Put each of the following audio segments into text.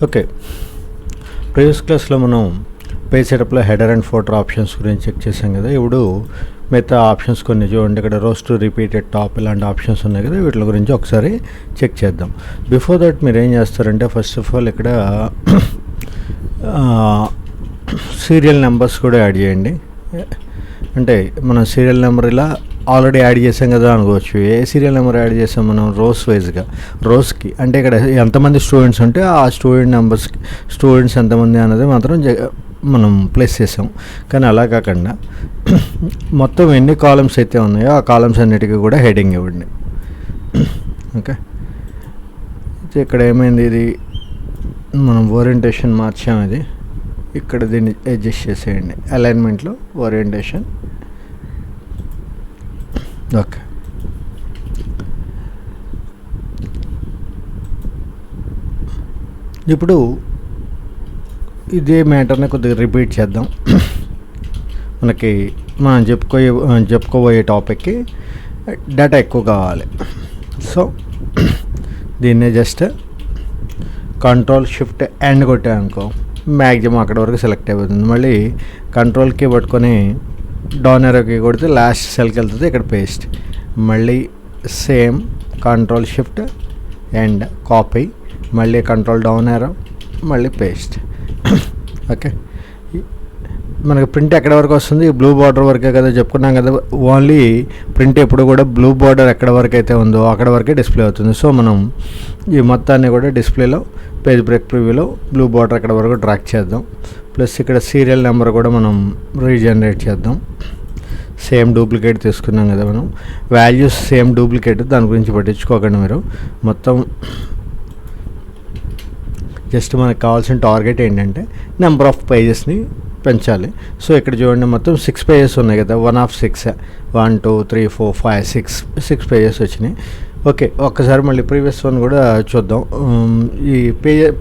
Okay, previous క్లాస్లో మనం page సెటప్లో header and ఫోటర్ options గురించి చెక్ చేసాం కదా. ఇప్పుడు మిగతా ఆప్షన్స్ కొన్ని చూడండి, ఇక్కడ రోస్ టు రిపీటెడ్ టాప్ ఇలాంటి ఆప్షన్స్ ఉన్నాయి కదా, వీటి గురించి ఒకసారి చెక్ చేద్దాం. బిఫోర్ దట్ మీరు ఏం చేస్తారంటే ఫస్ట్ ఆఫ్ ఆల్ ఇక్కడ సీరియల్ నెంబర్స్ కూడా యాడ్ చేయండి. అంటే మనం సీరియల్ నెంబర్ ఇలా ఆల్రెడీ యాడ్ చేసాం కదా అనుకోవచ్చు. ఏ సీరియల్ నెంబర్ యాడ్ చేసాం మనం? రోస్ వైజ్గా, రోస్కి అంటే ఇక్కడ ఎంతమంది స్టూడెంట్స్ ఉంటే ఆ స్టూడెంట్ నెంబర్స్కి స్టూడెంట్స్ ఎంతమంది అన్నది మాత్రం మనం ప్లేస్ చేసాం. కానీ అలా కాకుండా మొత్తం ఎన్ని కాలమ్స్ అయితే ఉన్నాయో ఆ కాలమ్స్ అన్నిటికీ కూడా హెడింగ్ ఇవ్వండి. ఓకే, ఇక్కడ ఏమైంది, ఇది మనం ఓరియంటేషన్ మార్చాం. ఇది ఇక్కడ దీన్ని అడ్జస్ట్ చేసేయండి అలైన్మెంట్లో, ఓరియంటేషన్. ఓకే, ఇప్పుడు ఇదే మ్యాటర్ని కొద్దిగా రిపీట్ చేద్దాం. మనం చెప్పుకోబోయే టాపిక్కి డేటా ఎక్కువ కావాలి. సో దీన్నే జస్ట్ కంట్రోల్ షిఫ్ట్ ఎండ్ కొట్టామనుకో మ్యాక్సిమం అక్కడ వరకు సెలెక్ట్ అయిపోతుంది. మళ్ళీ కంట్రోల్కి పట్టుకొని డౌన్ ఏరోకి కొడితే లాస్ట్ సెల్కి వెళ్తుంది, ఇక్కడ పేస్ట్. మళ్ళీ same control shift and copy, మళ్ళీ కంట్రోల్ డౌన్ ఏరో, మళ్ళీ పేస్ట్. ఓకే, మనకి ప్రింట్ ఎక్కడ వరకు వస్తుంది? బ్లూ బార్డర్ వరకే కదా చెప్పుకున్నాం కదా. ఓన్లీ ప్రింట్ ఎప్పుడు కూడా బ్లూ బార్డర్ ఎక్కడ వరకు అయితే ఉందో అక్కడ వరకే డిస్ప్లే అవుతుంది. సో మనం ఈ మొత్తాన్ని కూడా డిస్ప్లేలో పేజ్ బ్రేక్ ప్రివ్యూలో బ్లూ బార్డర్ ఎక్కడ వరకు డ్రాక్ చేద్దాం. ప్లస్ ఇక్కడ సీరియల్ నెంబర్ కూడా మనం రీజనరేట్ చేద్దాం. సేమ్ డూప్లికేట్ తీసుకున్నాం కదా మనం, వాల్యూస్ సేమ్ డూప్లికేట్, దాని గురించి పట్టించుకోకండి మీరు. మొత్తం జస్ట్ మనకు కావాల్సిన టార్గెట్ ఏంటంటే నెంబర్ ఆఫ్ పేజెస్ని పెంచాలి. సో ఇక్కడ చూడండి, మొత్తం 6 పేజెస్ ఉన్నాయి కదా, 1 of 6, 1 2 3 4 5 6 పేజెస్ వచ్చినాయి. ఓకే, ఒక్కసారి మళ్ళీ ప్రీవియస్ వన్ కూడా చూద్దాం. ఈ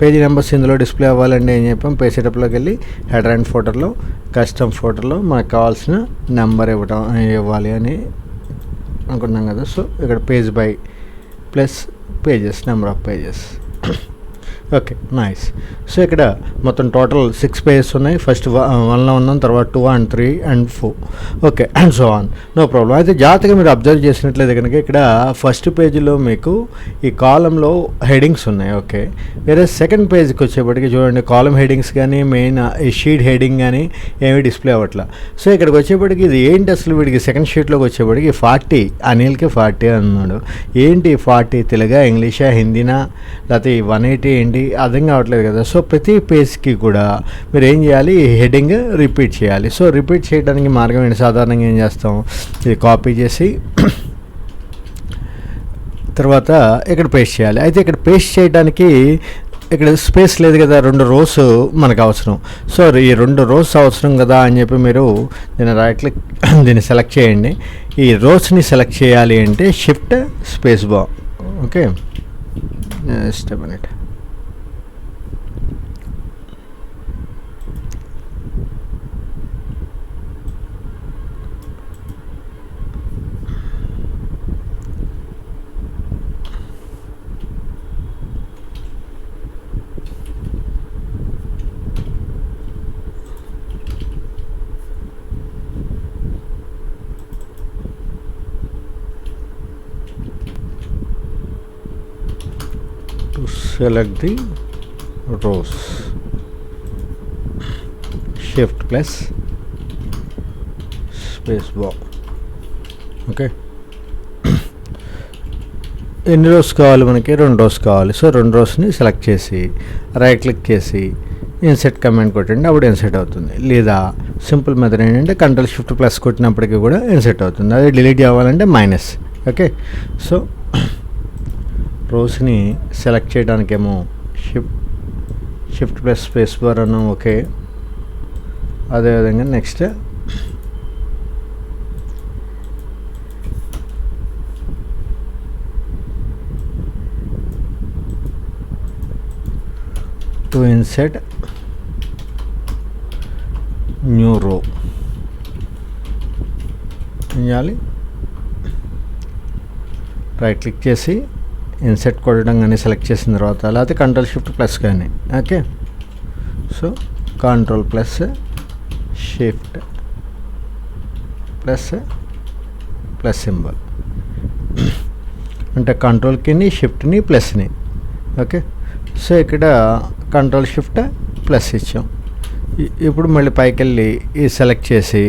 పేజీ నెంబర్స్ ఇందులో డిస్ప్లే అవ్వాలంటే ఏం చెప్పాం? పేజ్ సెటప్లోకి వెళ్ళి హెడర్ అండ్ ఫోటర్లో, కస్టమ్ ఫోటర్లో మనకు కావాల్సిన నెంబర్ ఇవ్వాలి అని అనుకున్నాం కదా. సో ఇక్కడ page by plus pages, number of pages. Okay, nice. So ఇక్కడ మొత్తం టోటల్ 6 పేజెస్ ఉన్నాయి. ఫస్ట్ 1లో ఉన్నాం, తర్వాత 2 and 3 and 4. Okay, and so on, no problem. అయితే జాగ్రత్తగా మీరు అబ్జర్వ్ చేసినట్లయితే కనుక ఇక్కడ ఫస్ట్ పేజీలో మీకు ఈ కాలంలో హెడింగ్స్ ఉన్నాయి. ఓకే, వేరే సెకండ్ పేజ్కి వచ్చేప్పటికి చూడండి, కాలం హెడింగ్స్ కానీ మెయిన్ ఈ షీట్ హెడింగ్ కానీ ఏమీ డిస్ప్లే అవ్వట్లా. సో ఇక్కడికి వచ్చేప్పటికి ఇది ఏంటి అసలు? వీడికి సెకండ్ షీట్లోకి వచ్చేప్పటికి 40, అనిల్కి 40 అన్నాడు. ఏంటి 40? తెలుగా, ఇంగ్లీషా, హిందీనా, లేకపోతే 180 ఏంటి? అర్థం కావట్లేదు కదా. సో ప్రతి పేజ్కి కూడా మీరు ఏం చేయాలి? హెడ్డింగ్ రిపీట్ చేయాలి. సో రిపీట్ చేయడానికి మార్గం ఏంటి? సాధారణంగా ఏం చేస్తాం? ఇది కాపీ చేసి తర్వాత ఇక్కడ పేస్ట్ చేయాలి. అయితే ఇక్కడ పేస్ట్ చేయడానికి ఇక్కడ స్పేస్ లేదు కదా, 2 rows మనకు అవసరం. సో ఈ 2 rows అవసరం కదా అని చెప్పి మీరు దీన్ని రైట్ క్లిక్, దీన్ని సెలెక్ట్ చేయండి. ఈ రోస్ని సెలెక్ట్ చేయాలి అంటే shift space bar. Okay, just a minute. Select the rows, shift plus space bar. Okay, ఎన్ని రోస్ కావాలి మనకి? 2 rows కావాలి. సో 2 rowsని సెలెక్ట్ చేసి రైట్ క్లిక్ చేసి ఇన్సెట్ కమాండ్ కొట్టండి, అప్పుడు ఇన్సెట్ అవుతుంది. లేదా సింపుల్ మెథడ్ ఏంటంటే కంట్రోల్ షిఫ్ట్ ప్లస్ కొట్టినప్పటికీ కూడా ఇన్సెట్ అవుతుంది. అదే డిలీట్ అవ్వాలంటే మైనస్. ఓకే, సో రోస్ని సెలెక్ట్ చేయడానికేమో షిఫ్ట్ ప్లస్ స్పేస్ బార్ అన్నాం. ఓకే, అదేవిధంగా నెక్స్ట్ టు ఇన్సెట్ న్యూ రో చేయాలి. రైట్ క్లిక్ చేసి ఇన్సెట్ కొట్టడం కానీ సెలెక్ట్ చేసిన తర్వాత లేకపోతే కంట్రోల్ షిఫ్ట్ ప్లస్ కానీ. Okay, so control plus shift plus plus symbol అంటే కంట్రోల్కిని షిఫ్ట్ని ప్లస్ని. ఓకే, సో ఇక్కడ కంట్రోల్ షిఫ్ట్ ప్లస్ ఇచ్చాం. ఇప్పుడు మళ్ళీ పైకి వెళ్ళి ఇది సెలెక్ట్ చేసి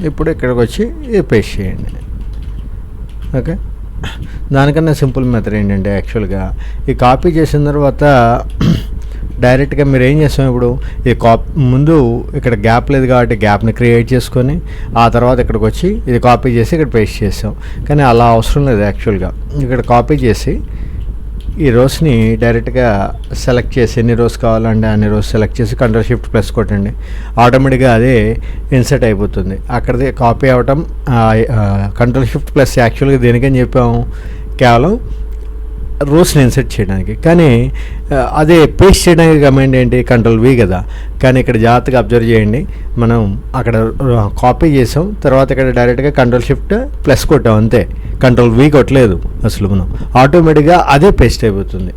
ఇప్పుడు ఇక్కడికి వచ్చి ఇది పేస్ట్ చేయండి. ఓకే, దానికన్నా సింపుల్ మెథడ్ ఏంటంటే యాక్చువల్గా ఈ కాపీ చేసిన తర్వాత డైరెక్ట్గా మీరు ఏం చేస్తాం, ఇప్పుడు ఈ ముందు ఇక్కడ గ్యాప్ లేదు కాబట్టి గ్యాప్ని క్రియేట్ చేసుకొని ఆ తర్వాత ఇక్కడికి వచ్చి ఇది కాపీ చేసి ఇక్కడ పేస్ట్ చేసాం. కానీ అలా అవసరం లేదు. యాక్చువల్గా ఇక్కడ కాపీ చేసి ఈ రోస్ని డైరెక్ట్గా సెలెక్ట్ చేసి ఎన్ని రోస్ కావాలంటే అన్ని రోస్ సెలెక్ట్ చేసి కంట్రోల్ షిఫ్ట్ ప్లస్ కొట్టండి, ఆటోమేటిక్గా అదే ఇన్సర్ట్ అయిపోతుంది. అక్కడిది కాపీ అవ్వటం కంట్రోల్ షిఫ్ట్ ప్లస్ యాక్చువల్గా దేనికని చెప్పాము, కేవలం రోస్ని ఇన్సర్ట్ చేయడానికి. కానీ అదే పేస్ట్ చేయడానికి కమాండ్ ఏంటి, కంట్రోల్ వి కదా. కానీ ఇక్కడ జాగ్రత్తగా అబ్జర్వ్ చేయండి, మనం అక్కడ కాపీ చేసాం, తర్వాత ఇక్కడ డైరెక్ట్గా కంట్రోల్ షిఫ్ట్ ప్లస్ కొట్టాం అంతే, కంట్రోల్ వి కొట్టలేదు అసలు. మనం ఆటోమేటిక్గా అదే పేస్ట్ అయిపోతుంది.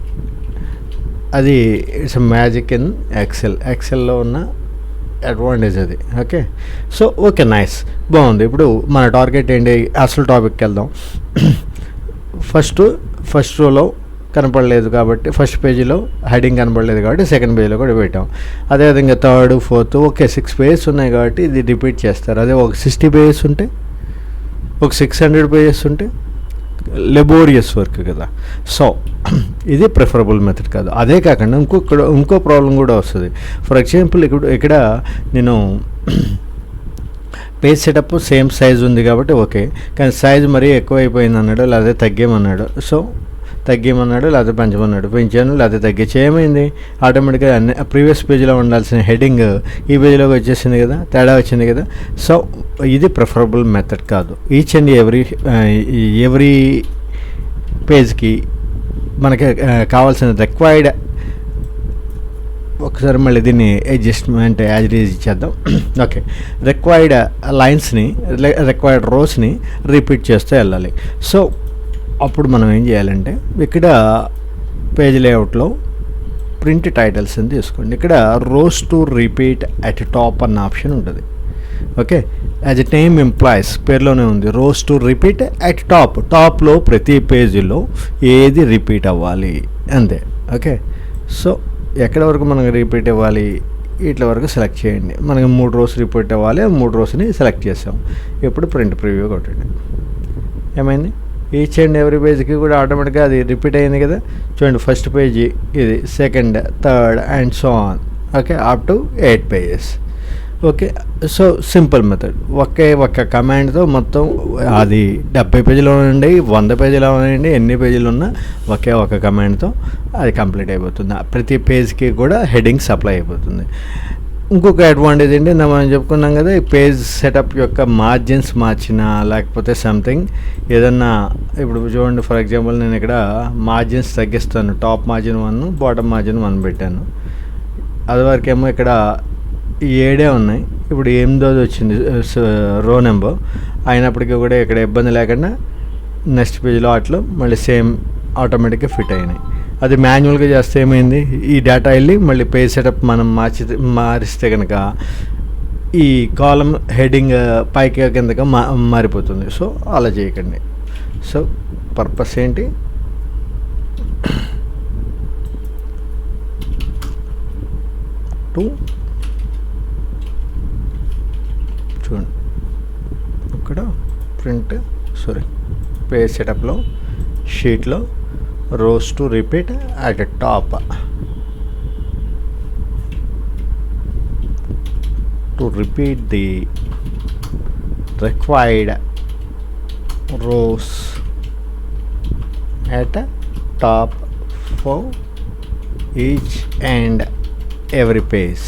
అది ఇట్స్ మ్యాజిక్ ఇన్ ఎక్సెల్లో ఉన్న అడ్వాంటేజ్ అది. ఓకే, సో ఓకే, నైస్, బాగుంది. ఇప్పుడు మన టార్గెట్ ఏంటి, అసలు టాపిక్కి వెళ్దాం. ఫస్ట్ రోలో కనపడలేదు కాబట్టి ఫస్ట్ పేజీలో హెడింగ్ కనపడలేదు కాబట్టి సెకండ్ పేజీలో కూడా పెట్టాం. అదేవిధంగా థర్డ్, ఫోర్త్, ఓకే 6 పేజెస్ ఉన్నాయి కాబట్టి ఇది రిపీట్ చేస్తారు. అదే ఒక 60 పేజెస్ ఉంటే, ఒక 600 పేజెస్ ఉంటే లెబోరియస్ వర్క్ కదా. సో ఇది ప్రిఫరబుల్ మెథడ్ కాదు. అదే కాకుండా ఇంకో ప్రాబ్లం కూడా వస్తుంది. ఫర్ ఎగ్జాంపుల్ ఇక్కడ నేను పేజ్ సెటప్ సేమ్ సైజ్ ఉంది కాబట్టి ఓకే, కానీ సైజ్ మరీ ఎక్కువైపోయింది అన్నాడు, లేకపోతే తగ్గేమన్నాడు. సో తగ్గేమన్నాడు, లేకపోతే పెంచమన్నాడు, పెంచాను లేకపోతే తగ్గించి ఏమైంది, ఆటోమేటిక్గా అన్ని ప్రీవియస్ పేజీలో ఉండాల్సిన హెడింగ్ ఈ పేజీలోకి వచ్చేసింది కదా, తేడా వచ్చింది కదా. సో ఇది ప్రిఫరబుల్ మెథడ్ కాదు. ఈచ్ అండ్ ఎవ్రీ పేజ్కి మనకి కావాల్సిన రిక్వైర్డ్, ఒకసారి మళ్ళీ దీన్ని అడ్జస్ట్మెంట్ యాజ్ ఇట్ ఈజ్ ఇచ్చేద్దాం. ఓకే, రిక్వైర్డ్ లైన్స్ని, రిక్వైర్డ్ రోస్ని రిపీట్ చేస్తూ వెళ్ళాలి. సో అప్పుడు మనం ఏం చేయాలంటే ఇక్కడ పేజ్ లేఅవుట్లో ప్రింట్ టైటిల్స్ అని తీసుకోండి. ఇక్కడ rows to repeat at top అన్న ఆప్షన్ ఉంటుంది. Okay, as a name employees, పేరులోనే ఉంది, రోస్ టు రిపీట్ అట్ టాప్లో ప్రతి పేజీలో ఏది రిపీట్ అవ్వాలి అంతే. ఓకే, సో ఎక్కడ వరకు మనకు రిపీట్ ఇవ్వాలి, ఇట్ల వరకు సెలెక్ట్ చేయండి. మనకి 3 రోస్ రిపీట్ అవ్వాలి, 3 రోస్ని సెలెక్ట్ చేసాం. ఇప్పుడు ప్రింట్ ప్రివ్యూ కొట్టండి. ఏమైంది, ఈచ్ అండ్ ఎవ్రీ పేజ్కి కూడా ఆటోమేటిక్గా అది రిపీట్ అయింది కదా. చూడండి, ఫస్ట్ పేజీ ఇది, second, third and so on. Okay, up to 8 pages. Okay, so simple method. ఒక్క కమాండ్తో మొత్తం అది 70 పేజీలో ఉండండి, 100 పేజీలో ఉండండి, ఎన్ని పేజీలు ఉన్నా ఒక కమాండ్తో అది కంప్లీట్ అయిపోతుంది. ప్రతి పేజ్కి కూడా హెడింగ్స్ అప్లై అయిపోతుంది. ఇంకొక అడ్వాంటేజ్ ఏంటి, మనం చెప్పుకున్నాం కదా, ఈ పేజ్ సెటప్ యొక్క మార్జిన్స్ మార్చినా లేకపోతే సంథింగ్ ఏదన్నా, ఇప్పుడు చూడండి ఫర్ ఎగ్జాంపుల్ నేను ఇక్కడ మార్జిన్స్ తగ్గిస్తాను. టాప్ మార్జిన్ 1, బాటమ్ మార్జిన్ 1 పెట్టాను. అది వరకేమో ఇక్కడ 7 ఉన్నాయి, ఇప్పుడు 8వ వచ్చింది రో నెంబర్. అయినప్పటికీ కూడా ఇక్కడ ఇబ్బంది లేకుండా నెక్స్ట్ పేజ్లో అట్లా మళ్ళీ సేమ్ ఆటోమేటిక్గా ఫిట్ అయినాయి. అది మాన్యువల్గా చేస్తే ఏమైంది, ఈ డేటా వెళ్ళి మళ్ళీ పేజ్ సెటప్ మనం మారిస్తే కనుక ఈ కాలం హెడింగ్ పైకి కిందగా మారిపోతుంది. సో అలా చేయకండి. సో పర్పస్ ఏంటి, చూడండి ఇక్కడ పేజ్ సెటప్లో షీట్లో rows to repeat at top to repeat the required rows at top for each and every page.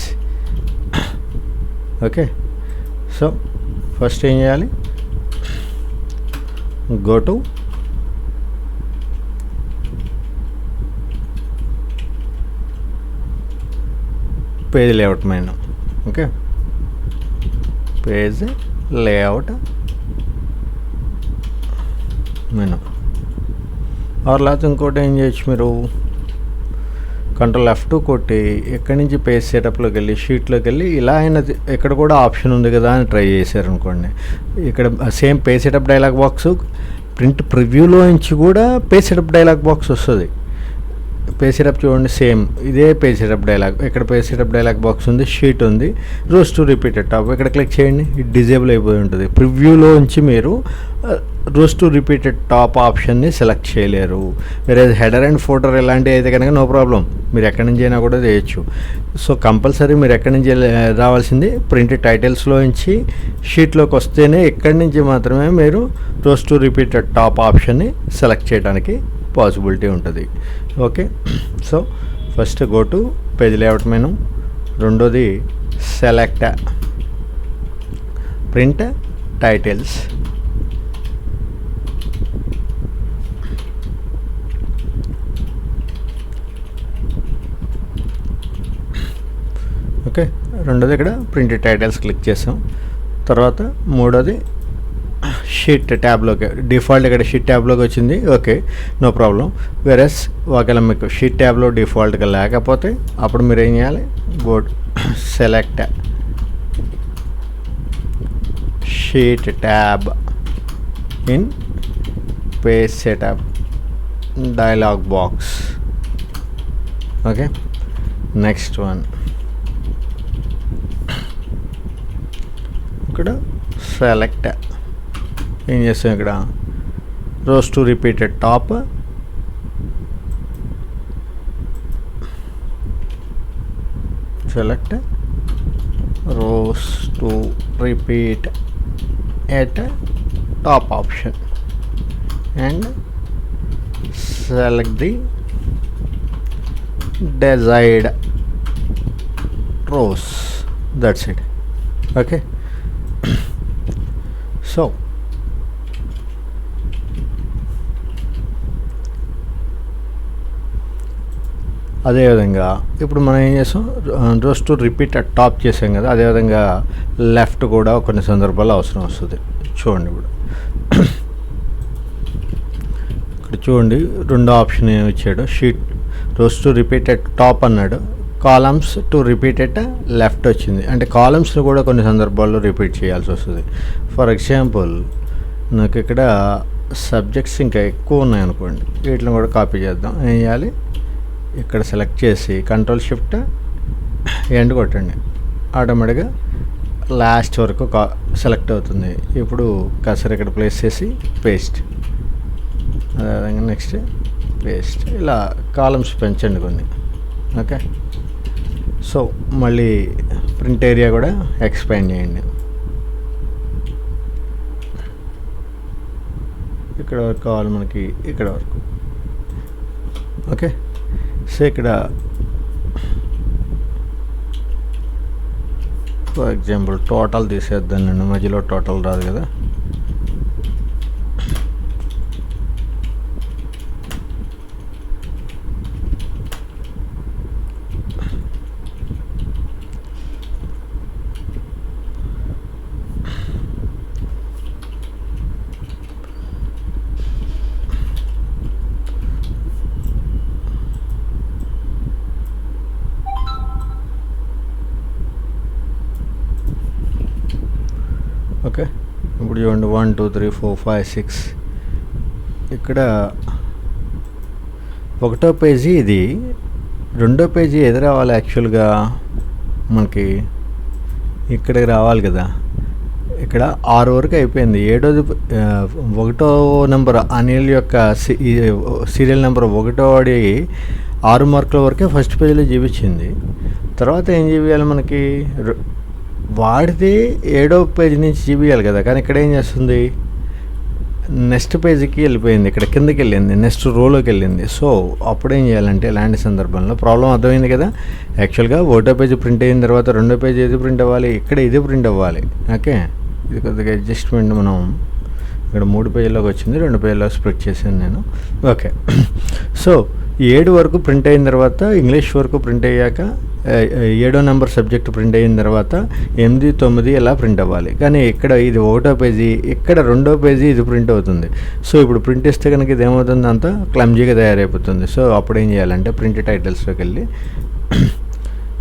Okay, so first ఏం చేయాలి, go to page layout menu. Okay, page layout menu. Or లేకపోతే ఇంకోటి ఏం చేయొచ్చు, మీరు control F2 కొట్టి ఎక్కడి నుంచి పేజ్ సెటప్లోకి వెళ్ళి షీట్లోకి వెళ్ళి ఇలా అయినా ఇక్కడ కూడా ఆప్షన్ ఉంది కదా అని ట్రై చేశారనుకోండి, ఇక్కడ same page setup dialog box print ప్రివ్యూలో నుంచి కూడా పేజ్ సెటప్ డైలాగ్ బాక్స్ వస్తుంది. పేజ్ సెటప్ చూడండి, సేమ్ ఇదే పేజ్ సెటప్ డైలాగ్, ఇక్కడ పేజ్ సెటప్ డైలాగ్ బాక్స్ ఉంది, షీట్ ఉంది, రోస్ టు రిపీటెడ్ టాప్ ఇక్కడ క్లిక్ చేయండి, ఇది డిజేబుల్ అయిపోయి ఉంటుంది. ప్రివ్యూలో నుంచి మీరు రోస్ టు రిపీటెడ్ టాప్ ఆప్షన్ని సెలెక్ట్ చేయలేరు. వేరే హెడర్ అండ్ ఫోటర్ ఇలాంటివి అయితే కనుక నో ప్రాబ్లం, మీరు ఎక్కడి నుంచి అయినా కూడా చేయొచ్చు. సో కంపల్సరీ మీరు ఎక్కడి నుంచి రావాల్సింది ప్రింట్ టైటిల్స్లో నుంచి షీట్లోకి వస్తేనే ఇక్కడి నుంచి మాత్రమే మీరు రోస్ టు రిపీటెడ్ టాప్ ఆప్షన్ని సెలెక్ట్ చేయడానికి పాసిబిలిటీ ఉంటుంది. Okay, so first go to page layout menu, రెండోది సెలెక్ట్ ప్రింట్ టైటిల్స్, ఓకే, రెండోది ఇక్కడ ప్రింట్ టైటిల్స్ క్లిక్ చేసాం. తర్వాత మూడోది షీట్ ట్యాబ్లోకి, డిఫాల్ట్ ఇక్కడ షీట్ ట్యాబ్లోకి వచ్చింది, ఓకే నో ప్రాబ్లం. వేరేస్ ఒకవేళ మీకు షీట్ ట్యాబ్లో డిఫాల్ట్గా లేకపోతే అప్పుడు మీరు ఏం చేయాలి, go select sheet tab in page setup dialog box. Okay, next one ఇక్కడ సెలెక్ట్ ఏం చేస్తాం, ఇక్కడ rows to repeated top, select rows to repeat at top option and select the desired rows. That's it. Okay. So అదేవిధంగా ఇప్పుడు మనం ఏం చేస్తాం, rows to repeat at top చేసాం కదా, అదేవిధంగా లెఫ్ట్ కూడా కొన్ని సందర్భాల్లో అవసరం వస్తుంది. చూడండి ఇప్పుడు ఇక్కడ చూడండి, రెండో ఆప్షన్ ఏమి ఇచ్చాడు, sheet rows to repeat at top అన్నాడు, columns to repeat at left వచ్చింది. అంటే కాలమ్స్ని కూడా కొన్ని సందర్భాల్లో రిపీట్ చేయాల్సి వస్తుంది. ఫర్ ఎగ్జాంపుల్ నాకు ఇక్కడ సబ్జెక్ట్స్ ఇంకా ఎక్కువ ఉన్నాయనుకోండి, వీటిని కూడా కాపీ చేద్దాం. ఏం చేయాలి, ఇక్కడ సెలెక్ట్ చేసి కంట్రోల్ షిఫ్ట్ ఎండ్ కొట్టండి, ఆటోమేటిక్గా లాస్ట్ వరకు సెలెక్ట్ అవుతుంది. ఇప్పుడు కసర్ ఇక్కడ ప్లేస్ చేసి పేస్ట్, అదేవిధంగా నెక్స్ట్ పేస్ట్, ఇలా కాలమ్స్ పెంచండి కొన్ని. ఓకే, సో మళ్ళీ ప్రింట్ ఏరియా కూడా ఎక్స్పాండ్ చేయండి. ఇక్కడ వరకు కావాలి మనకి, ఇక్కడ వరకు. ఓకే, సో ఇక్కడ ఫర్ ఎగ్జాంపుల్ టోటల్ తీసేద్దాం, నేను మధ్యలో టోటల్ రాదు కదా. ఓకే, ఇప్పుడు చూడండి 1 2 3 4 5 6, ఇక్కడ ఒకటో పేజీ ఇది, రెండో పేజీ ఎది రావాలి యాక్చువల్గా మనకి ఇక్కడికి రావాలి కదా. ఇక్కడ 6 వరకు అయిపోయింది, 7వ 1వ నెంబర్ అనిల్ యొక్క సీరియల్ నెంబర్ 1వ 6 మార్కుల వరకే ఫస్ట్ పేజీలో చూపించింది. తర్వాత ఏం చూపించాలి మనకి, వాడితే 7వ పేజీ నుంచి చూపించాలి కదా, కానీ ఇక్కడ ఏం చేస్తుంది, నెక్స్ట్ పేజీకి వెళ్ళిపోయింది, ఇక్కడ కిందకి వెళ్ళింది, నెక్స్ట్ రోలోకి వెళ్ళింది. సో అప్పుడు ఏం చేయాలంటే ఇలాంటి సందర్భంలో ప్రాబ్లం అర్థమైంది కదా. యాక్చువల్గా 1వ పేజీ ప్రింట్ అయిన తర్వాత 2వ పేజీ ఏది ప్రింట్ అవ్వాలి, ఇక్కడ ఇది ప్రింట్ అవ్వాలి. ఓకే, ఇది కొద్దిగా అడ్జస్ట్మెంట్, మనం ఇక్కడ 3 పేజీలోకి వచ్చింది, 2 పేజీలో స్ప్లిట్ చేశాను నేను. ఓకే, సో 7 వరకు ప్రింట్ అయిన తర్వాత ఇంగ్లీష్ వరకు ప్రింట్ అయ్యాక 7వ నెంబర్ సబ్జెక్ట్ ప్రింట్ అయిన తర్వాత 8, 9 ఇలా ప్రింట్ అవ్వాలి. కానీ ఇక్కడ ఇది 1వ పేజీ, ఇక్కడ 2వ పేజీ ఇది ప్రింట్ అవుతుంది. సో ఇప్పుడు ప్రింట్ ఇస్తే కనుక ఇది ఏమవుతుంది, అంతా క్లమ్జీగా తయారైపోతుంది. సో అప్పుడు ఏం చేయాలంటే ప్రింట్ టైటిల్స్లోకి వెళ్ళి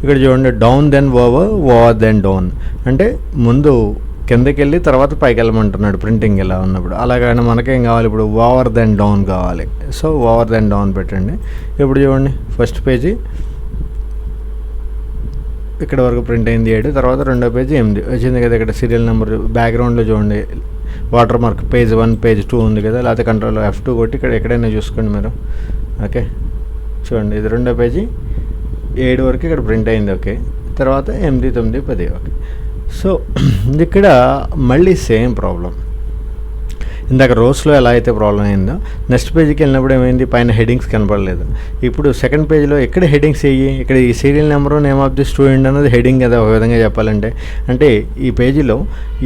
ఇక్కడ చూడండి, down then over, over then down, అంటే ముందు కిందకి వెళ్ళి తర్వాత పైకి వెళ్ళమంటున్నాడు ప్రింటింగ్ ఇలా ఉన్నప్పుడు. అలాగైనా మనకేం కావాలి, ఇప్పుడు ఓవర్ దెన్ డౌన్ కావాలి. సో ఓవర్ దెన్ డౌన్ పెట్టండి. ఇప్పుడు చూడండి, ఫస్ట్ పేజీ ఇక్కడ వరకు ప్రింట్ అయింది 7, తర్వాత 2వ పేజీ 8 వచ్చింది కదా. ఇక్కడ సీరియల్ నెంబర్ బ్యాక్గ్రౌండ్లో చూడండి, వాటర్ మార్క్ పేజ్ 1, పేజ్ 2 ఉంది కదా. లేకపోతే కంట్రోల్ F2 కొట్టి ఇక్కడ ఎక్కడైనా చూసుకోండి మీరు. ఓకే, చూడండి, ఇది 2వ పేజీ 7 వరకు ఇక్కడ ప్రింట్ అయింది. ఓకే, తర్వాత 8, 9, 10. ఓకే, సో ఇక్కడ మళ్ళీ సేమ్ ప్రాబ్లం. ఇందాక రోస్లో ఎలా అయితే ప్రాబ్లం అయిందో, నెక్స్ట్ పేజీకి వెళ్ళినప్పుడు ఏమైంది, పైన హెడింగ్స్ కనపడలేదు. ఇప్పుడు సెకండ్ పేజీలో ఎక్కడ హెడింగ్స్ వేయి, ఇక్కడ ఈ serial number, name of the student అనేది హెడింగ్ కదా ఒక విధంగా చెప్పాలంటే. అంటే ఈ పేజీలో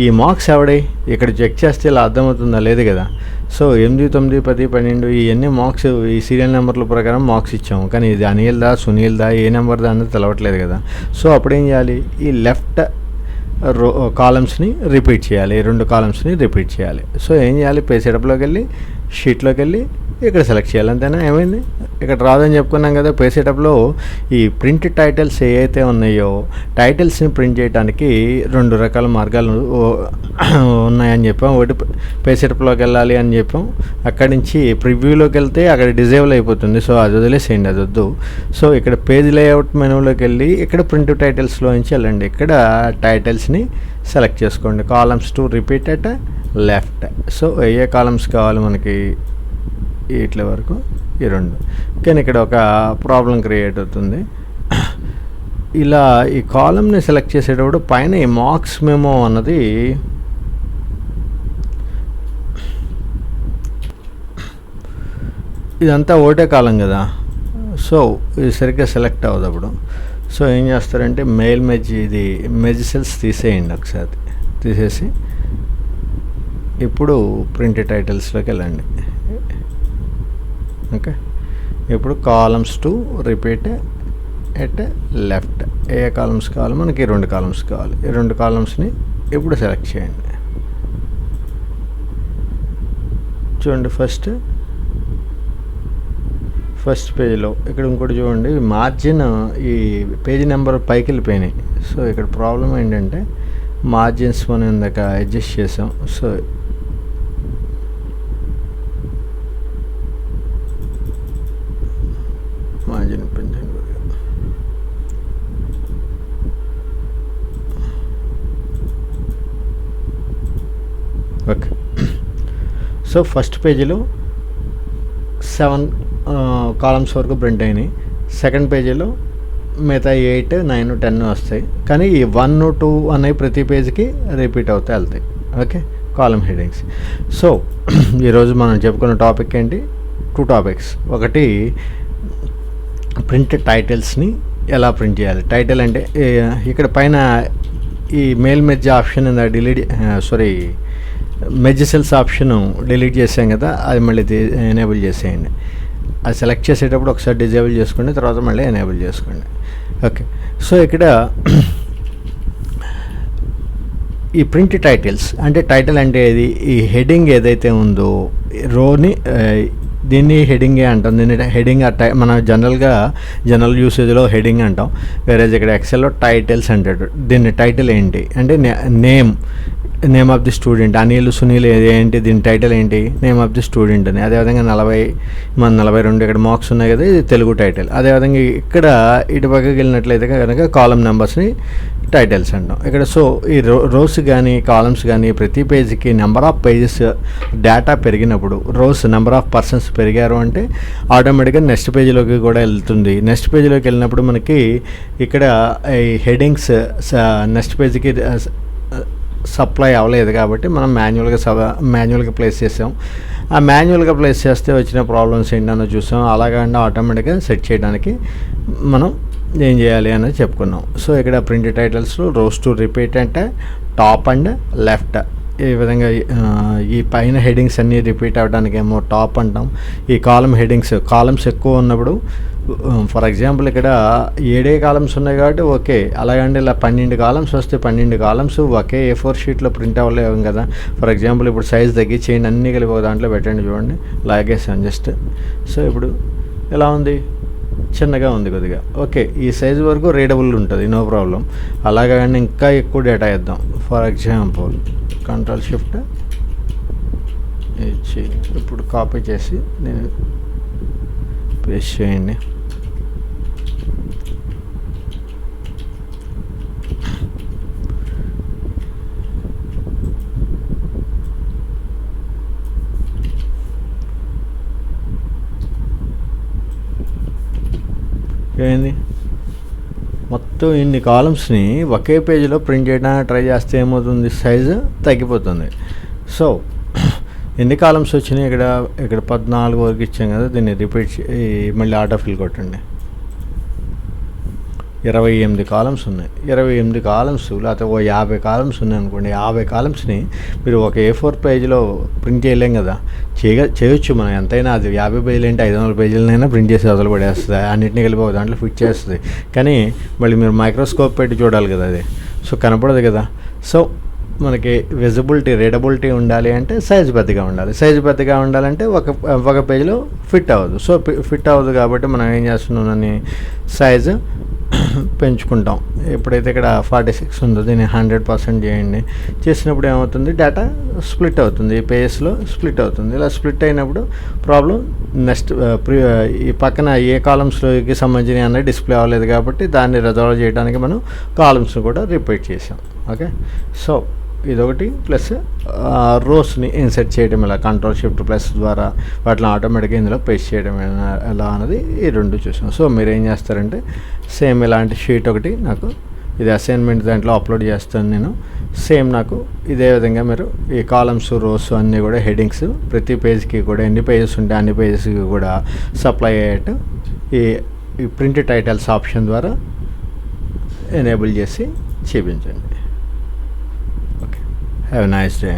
ఈ మార్క్స్ ఎవడై ఇక్కడ చెక్ చేస్తే ఇలా అర్థమవుతుందా, లేదు కదా. సో 8, 9, 10, 12 ఇవన్నీ మార్క్స్ ఈ సీరియల్ నెంబర్ల ప్రకారం మార్క్స్ ఇచ్చాము. కానీ ఇది అనిల్దా, సునీల్దా, ఏ నెంబర్దా అనేది తెలవట్లేదు కదా. సో అప్పుడు ఏం చేయాలి, ఈ లెఫ్ట్ కాలమ్స్ని రిపీట్ చేయాలి, 2 కాలమ్స్ని రిపీట్ చేయాలి. సో ఏం చేయాలి, పేజ్ సెటప్లోకి వెళ్ళి షీట్లోకి వెళ్ళి ఇక్కడ సెలెక్ట్ చేయాలి. అంతేనా, ఏమైంది, ఇక్కడ రాదని చెప్పుకున్నాం కదా. పేజ్ సెటప్లో ఈ ప్రింట్ టైటిల్స్ ఏవైతే ఉన్నాయో, టైటిల్స్ని ప్రింట్ చేయడానికి 2 రకాల మార్గాలు ఉన్నాయని చెప్పాం. ఒకటి పేజ్ సెటప్లోకి వెళ్ళాలి అని చెప్పాం, అక్కడి నుంచి ప్రివ్యూలోకి వెళ్తే అక్కడ డిజేబుల్ అయిపోతుంది. సో అది వదిలేసేయండి, అది వద్దు. సో ఇక్కడ పేజ్ లేఅవుట్ మెనూలోకి వెళ్ళి ఇక్కడ ప్రింట్ టైటిల్స్లో నుంచి వెళ్ళండి. ఇక్కడ టైటిల్స్ని సెలెక్ట్ చేసుకోండి, columns to repeat at left. So A columns కావాలి మనకి, ఇట్ల వరకు ఈ 2. కానీ ఇక్కడ ఒక ప్రాబ్లం క్రియేట్ అవుతుంది. ఇలా ఈ కాలమ్ని సెలెక్ట్ చేసేటప్పుడు పైన ఈ మార్క్స్ మెమో అన్నది ఇదంతా ఒకటే కాలం కదా. సో ఇది సరిగ్గా సెలెక్ట్ అవ్వదు అప్పుడు. సో ఏం చేస్తారంటే మెయిల్ మెజ్, ఇది మెజ్ సెల్స్ తీసేయండి ఒకసారి, తీసేసి ఇప్పుడు ప్రింట్ టైటిల్స్లోకి వెళ్ళండి. ఓకే, ఇప్పుడు columns to repeat at left. A columns కావాలి మనకి, 2 కాలమ్స్ కావాలి. ఈ 2 కాలమ్స్ని ఇప్పుడు సెలెక్ట్ చేయండి. చూడండి, ఫస్ట్ పేజీలో ఇక్కడ ఇంకోటి చూడండి, మార్జిన్ ఈ పేజీ నెంబర్ పైకి వెళ్ళిపోయినాయి. సో ఇక్కడ ప్రాబ్లం ఏంటంటే మార్జిన్స్ మనం ఇందాక అడ్జస్ట్ చేసాం. సో మార్జిన్ పెంచండి. ఓకే, సో ఫస్ట్ పేజీలో 7 కాలమ్స్ వరకు ప్రింట్ అయినాయి. సెకండ్ పేజీలో మిగతా 8, 9, 10 వస్తాయి. కానీ ఈ 1, 2 అనేవి ప్రతి పేజీకి రిపీట్ అవుతాయి, వెళ్తాయి. Okay, column headings. సో ఈరోజు మనం చెప్పుకున్న టాపిక్ ఏంటి, 2 టాపిక్స్. ఒకటి ప్రింట్ టైటిల్స్ని ఎలా ప్రింట్ చేయాలి. టైటిల్ అంటే ఇక్కడ పైన ఈ mail merge option merge cells option delete చేసాం కదా, అది మళ్ళీ ఎనేబుల్ చేసేయండి. అది సెలెక్ట్ చేసేటప్పుడు ఒకసారి డిజేబుల్ చేసుకోండి, తర్వాత మళ్ళీ ఎనేబుల్ చేసుకోండి. ఓకే, సో ఇక్కడ ఈ ప్రింట్ టైటిల్స్ అంటే, టైటిల్ అంటే ఈ హెడింగ్ ఏదైతే ఉందో రోని, దీన్ని హెడింగే అంటాం. దీన్ని హెడింగ్ మన జనరల్ యూసేజ్లో హెడింగ్ అంటాం. వేరే ఇక్కడ ఎక్సెల్లో టైటిల్స్ అంటాడు. దీన్ని టైటిల్ ఏంటి అంటే name of the student, Anil, Sunil ఏంటి, దీని టైటిల్ ఏంటి, నేమ్ ఆఫ్ ది స్టూడెంట్ అని. అదేవిధంగా 42 ఇక్కడ మార్క్స్ ఉన్నాయి కదా, ఇది తెలుగు టైటిల్. అదేవిధంగా ఇక్కడ ఇటు పక్కకి వెళ్ళినట్లయితే కనుక కాలమ్ నెంబర్స్ని టైటిల్స్ అంటాం ఇక్కడ. సో ఈ రోస్ కానీ కాలమ్స్ కానీ ప్రతి పేజీకి నెంబర్ ఆఫ్ పేజెస్ డేటా పెరిగినప్పుడు, రోస్ నెంబర్ ఆఫ్ పర్సన్స్ పెరిగారు అంటే ఆటోమేటిక్గా నెక్స్ట్ పేజీలోకి కూడా వెళ్తుంది. నెక్స్ట్ పేజీలోకి వెళ్ళినప్పుడు మనకి ఇక్కడ ఈ హెడింగ్స్ నెక్స్ట్ పేజీకి సప్లై అవ్వలేదు కాబట్టి మనం మాన్యువల్గా ప్లేస్ చేసాం. ఆ మాన్యువల్గా ప్లేస్ చేస్తే వచ్చిన ప్రాబ్లమ్స్ ఏంటనో చూసాం. అలాగంటే ఆటోమేటిక్గా సెట్ చేయడానికి మనం ఏం చేయాలి అనేది చెప్పుకున్నాం. సో ఇక్కడ ప్రింట్ టైటిల్స్లో రోస్ టు రిపీట్ అంటే టాప్ అండ్ లెఫ్ట్, ఈ విధంగా ఈ పైన హెడింగ్స్ అన్నీ రిపీట్ అవ్వడానికి ఏమో టాప్ అంటాం. ఈ కాలమ్స్ ఎక్కువ ఉన్నప్పుడు ఫర్ ఎగ్జాంపుల్ ఇక్కడ 7 కాలమ్స్ ఉన్నాయి కాబట్టి ఓకే, అలాగంటే ఇలా 12 కాలమ్స్ వస్తే 12 కాలమ్స్ ఒకే A4 షీట్లో ప్రింట్ అవ్వలేము కదా. ఫర్ ఎగ్జాంపుల్ ఇప్పుడు సైజ్ తగ్గించేయండి, అన్నీ కలిపి ఒక దాంట్లో పెట్టండి, చూడండి లాగేసాను జస్ట్. సో ఇప్పుడు ఎలా ఉంది, చిన్నగా ఉంది కొద్దిగా. ఓకే, ఈ సైజ్ వరకు రీడబుల్ ఉంటుంది, నో ప్రాబ్లం. అలాగని ఇంకా ఎక్కువ డేటా ఇద్దాం. ఫర్ ఎగ్జాంపుల్ కంట్రోల్ షిఫ్ట్ ఇచ్చి ఇప్పుడు కాపీ చేసి నేను పేస్ట్ చేయండి. ఏంది మొత్తం ఇన్ని కాలమ్స్ని ఒకే పేజీలో ప్రింట్ చేయడానికి ట్రై చేస్తే ఏమవుతుంది, సైజు తగ్గిపోతుంది. సో ఎన్ని కాలమ్స్ వచ్చినాయి ఇక్కడ 14 వరకు ఇచ్చాం కదా, దీన్ని రిపీట్ మళ్ళీ ఆటో ఫిల్ కొట్టండి. 28 కాలమ్స్ ఉన్నాయి. 28 కాలమ్స్ లేకపోతే 50 కాలమ్స్ ఉన్నాయి అనుకోండి. 50 కాలమ్స్ని మీరు ఒక A4 పేజీలో ప్రింట్ చేయలేం కదా. చేయొచ్చు మనం ఎంతైనా. అది 50 పేజీలు అంటే 500 పేజీలనైనా ప్రింట్ చేసి వదలు పడేస్తుంది, అన్నింటినీ కలిపి ఒక దాంట్లో ఫిట్ చేస్తుంది. కానీ మళ్ళీ మీరు మైక్రోస్కోప్ పెట్టి చూడాలి కదా అది, సో కనపడదు కదా. సో మనకి విజిబిలిటీ, రీడబిలిటీ ఉండాలి అంటే సైజు పెద్దగా ఉండాలి. సైజు పెద్దగా ఉండాలంటే ఒక పేజీలో ఫిట్ అవ్వదు. సో ఫిట్ అవ్వదు కాబట్టి మనం ఏం చేస్తున్నామని సైజు పెంచుకుంటాం. ఎప్పుడైతే ఇక్కడ 46 ఉందో దీన్ని 100% చేయండి. చేసినప్పుడు ఏమవుతుంది, డేటా స్ప్లిట్ అవుతుంది, పేజెస్లో స్ప్లిట్ అవుతుంది. ఇలా స్ప్లిట్ అయినప్పుడు ప్రాబ్లం నెక్స్ట్ ఈ పక్కన ఏ కాలమ్స్లోకి సంబంధించిన అన్నీ డిస్ప్లే అవ్వలేదు కాబట్టి దాన్ని రిజాల్వ్ చేయడానికి మనం కాలమ్స్ని కూడా రిపీట్ చేసాం. ఓకే, సో ఇదొకటి. ప్లస్ రోస్ని ఇన్సర్ట్ చేయడం ఎలా, కంట్రోల్ షిఫ్ట్ ప్లస్ ద్వారా వాటిని ఆటోమేటిక్గా ఇందులో పేస్ట్ చేయడం ఎలా అన్నది ఈ రెండు చూసాం. సో మీరు ఏం చేస్తారంటే సేమ్ ఇలాంటి షీట్ ఒకటి నాకు ఇది అసైన్మెంట్ దాంట్లో అప్లోడ్ చేస్తాను నేను. సేమ్ నాకు ఇదే విధంగా మీరు ఈ కాలమ్స్, రోస్ అన్నీ కూడా హెడ్డింగ్స్ ప్రతి పేజ్కి కూడా ఎన్ని పేజెస్ ఉంటే అన్ని పేజెస్కి కూడా సప్లై అయ్యేట్టు ఈ ప్రింట్ టైటిల్స్ ఆప్షన్ ద్వారా ఎనేబుల్ చేసి చూపించండి. Have a nice day.